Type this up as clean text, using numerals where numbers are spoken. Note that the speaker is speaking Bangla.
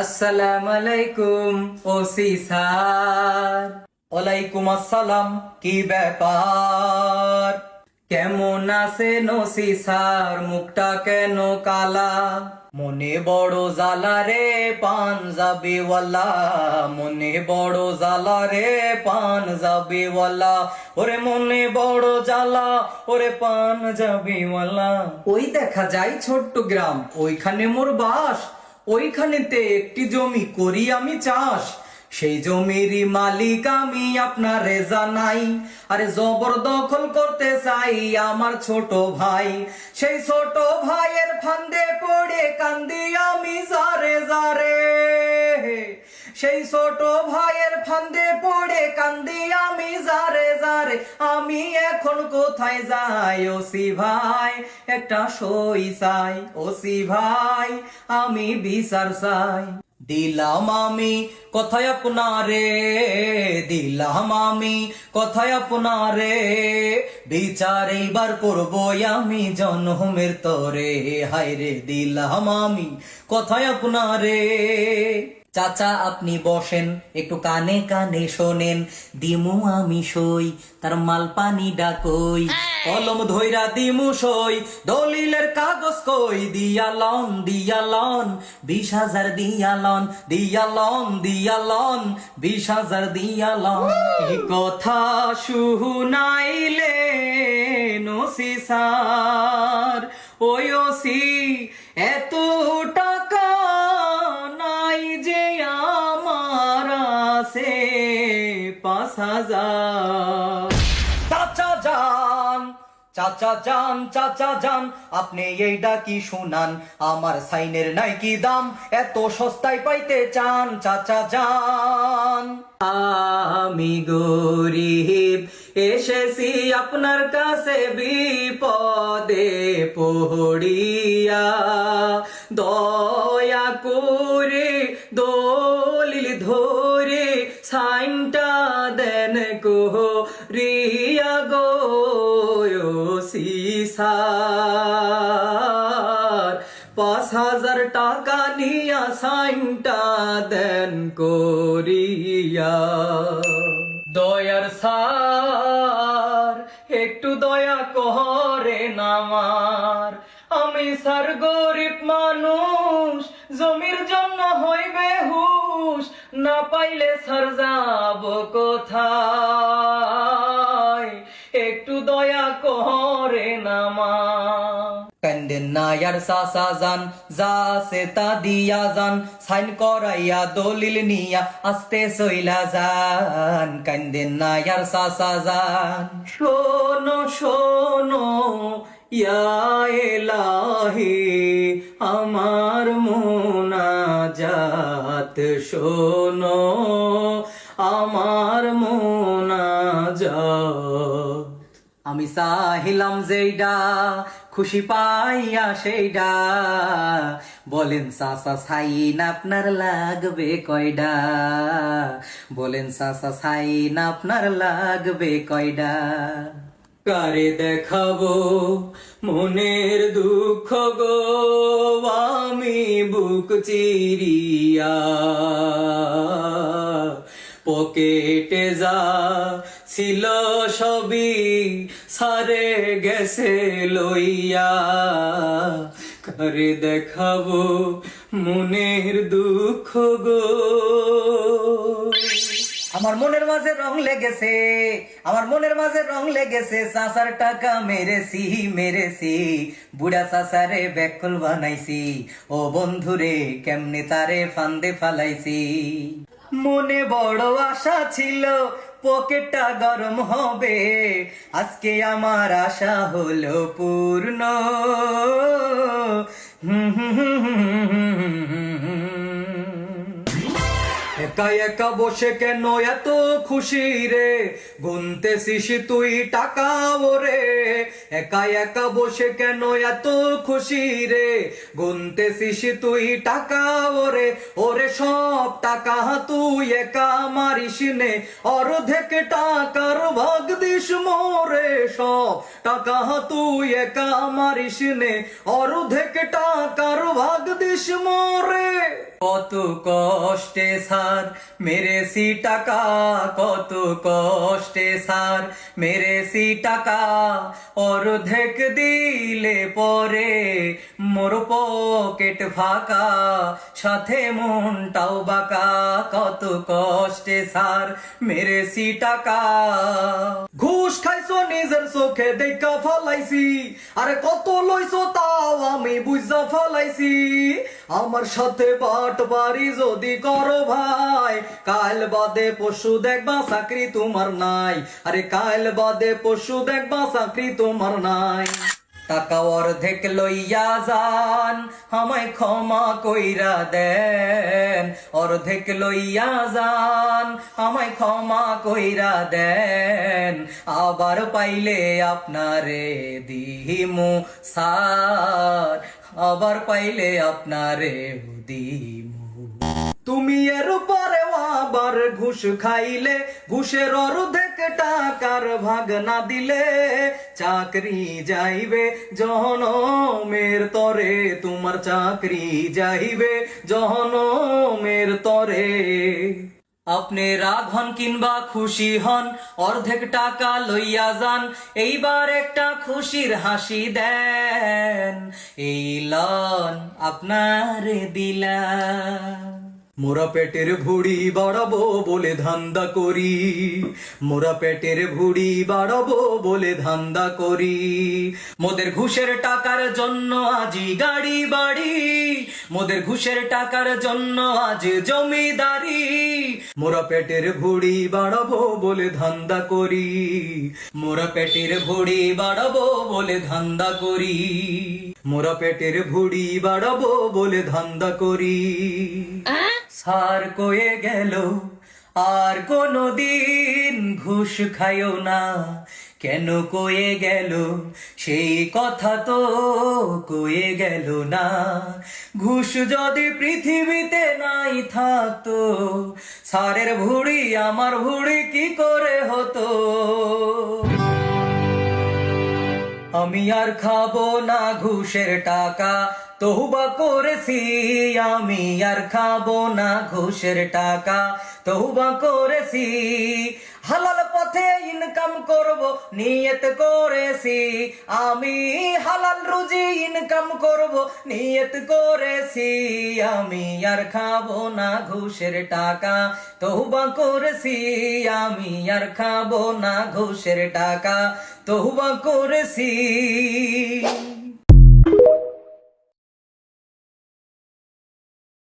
আসসালামু আলাইকুম ওসি স্যার। ওয়ালাইকুম আসসালাম। কি ব্যাপার? কেমন আছেন ওসি স্যার? মুখটা কেন কালা? মনে বড় জ্বালা রে পাঞ্জাবিওয়ালা, মনে বড় জ্বালা রে পাঞ্জাবিওয়ালা, ওরে মনে বড় জ্বালা ওরে পাঞ্জাবিওয়ালা। ওই দেখা যায় ছোট্ট গ্রাম, ওইখানে মোর বাস। ওইখানেতে একটি জমি করি আমি চাষ। সেই জমিরই মালিক আমি, আপনারে জানাই। আরে জবরদখল করতে চাই আমার ছোট ভাই। সেই ছোট ভাইয়ের ফান্দে পড়ে কান্দি আমি জারে জারে। সেই ছোট ভাইয়ের ফান্দে পড়ে কান্দি আমি জারে জারে। আমি এখন কোথায় যাই ওসি ভাই? একটা সই চাই ওসি ভাই, আমি বিচার চাই। দিলাম আমি কথায় আপনারে, দিলাম আমি কথায় আপনারে, বিচার এইবার করবো আমি জনমের তরে। হায়রে দিলাম আমি কথায় আপনারে। চাচা আপনি বসেন, একটু কানে কানে শোনেন, দিমু আমি সই, তার মাল পানি ডাকই, কলম ধইরা দিমু সই, দলিলের কাগজ কই, দিয়ালন দিয়ালন 20,000 দিয়ালন, দিয়ালন দিয়ালন 20,000 দিয়ালন। এই কথা শুনাইলে ওসি স্যার, ওই ওসি এত টাকা নাই যে আমার আছে 5,000। চাচা যান, চাচা যান, চাচা যান, আপনি এইটা কি শুনান? আমার সাইনের নাই কি দাম, এত সস্তায় পাইতে চান? চাচা যান। আমি গরিব এসেছি আপনার কাছে বিপদে পড়িয়া, দয়া করে দলিল ধরে সাইনটা দেন গো রিয়া গো ওসি স্যার। 5,000 টাকা নিয়া সাইনটা দেন করিয়া। দয়ার স্যার একটু দয়া করেন আমার, আমি স্যার গরিব মানুষ, জমির জন্য হইবে হুশ, না পাইলে স্যার যাব কোথায়? একটু দয়া করেন আমার। কান্দেন না ইয়ার চাচা যান, যা সে তা দিয়া যান, সাইন করাইয়া দলিল নিয়া আস্তে চইলা যান। কান্দেন না ইয়ার চাচা যান। শোনো শোনো ইয়া এলাহি, আমার মোনাজাত শোনো, আমার মোনাজাত। আমি চাহিলাম যেইডা খুশি পাইয়া সেইডা, বলেন চাচা সাইন আপনার লাগবে কয়ডা? বলেন চাচা সাইন আপনার লাগবে কয়ডা? কারে দেখাবো মনের দুঃখ গো আমি বুক চিরিয়া, পকেটে যা ছিল সবই সারে গেছে লইয়া, কারে দেখাবো মনের দুঃখ গো। আমার মনের মাঝে রং লেগেছে, আমার মনের মাঝে রং লেগেছে, চাচার টাকা মেরেছি মেরেছি, বুড়া চাচারে ব্যাকুল বানাইছি, ও বন্ধুরে কেমনে তারে ফান্দে ফালাইছি। মনে বড় আশা ছিল পকেটটা গরম হবে, আজকে আমার আশা হলো পূর্ণ। একা একা বসে কেন এত খুশি রে, গুনতেছিস তুই টাকা ওরে। একা একা বসে কেন এত খুশি রে, গুনতেছিস তুই টাকা ওরে। ওরে সব টাকা তুই একা মারিস নে, অর্ধেক টাকার ভাগ দিস মোরে, সব টাকা তুই একা মারিস নে, অর্ধেক টাকার ভাগ দিস মোরে। কত কষ্টে স্যার মেরেছি টাকা, কত কষ্টে স্যার মেরেছি টাকা, অর্ধেক দিলে পরে মোর পকেট ফাঁকা, সাথে মনটাও বাঁকা, কত কষ্টে স্যার মেরেছি টাকা। ঘুষ খাইছো নিজের চোখে দেখা ফলাইছি, আরে কত লইছো তাও আমি বুঝা ফলাইছি, আমার সাথে বাটবারি যদি করো ভাই, কাল বাদে পশু দেখবা চাকরি তোমার নাই, আরে কাল বাদে পশু দেখবা চাকরি তোমার নাই। টাকা অর্ধেক লইয়া যান, আমায় ক্ষমা কইরা দেন, অর্ধেক লইয়া যান, আমায় ক্ষমা কইরা দেন, আবার পাইলে আপনারে দিমু সার, আবার পাইলে আপনারে দিমু। তুমি এর পরে আবার ঘুষ খাইলে, ঘুষের অর্ধেক টাকার ভাগ না দিলে, চাকরি যাইবে জহনমের তরে, তোমার চাকরি যাইবে জহনমের তরে। আপনি রাগ হন কিংবা খুশি হন, অর্ধেক টাকা লইয়া যান, এইবার একটা খুশির হাসি দেন, এই লন আপনারে দিলাম। মোরা পেটের ভুড়ি বাড়াবো বলে ধান্দা করি, মোরা পেটের ভুড়ি বাড়াবো বলে ধান্দা করি, মোদের ঘুষের টাকার জন্য আজি গাড়ি বাড়ি, মোদের ঘুষের টাকার জন্য আজ জমিদারি, মোরা পেটের ভুড়ি বাড়াবো বলে ধান্দা করি, মোরা পেটের ভুড়ি বাড়াবো বলে ধান্দা করি, মোরা পেটের ভুড়ি বাড়াবো বলে ধান্দা করি। স্যার কয়ে গেল আর কোনদিন ঘুষ খাইও না, কেন কয়ে গেল সেই কথা তো কয়ে গেল না, ঘুষ যদি পৃথিবীতে নাই থাকতো, স্যারের ভুড়ি আমার ভুড়ি কি করে হতো। আমি আর খাবো না ঘুষের টাকা, তওবা করেছি, আমি আর খাবো না ঘুষের টাকা, তওবা করেছি, হালাল পথে ইনকাম করব নিয়ত করেছি, আমি হালাল রুজি ইনকাম করব নিয়ত করেছি, আমি আর খাবো না ঘুষের টাকা, তওবা করেছি, আমি আর খাবো না ঘুষের টাকা, তওবা করেছি।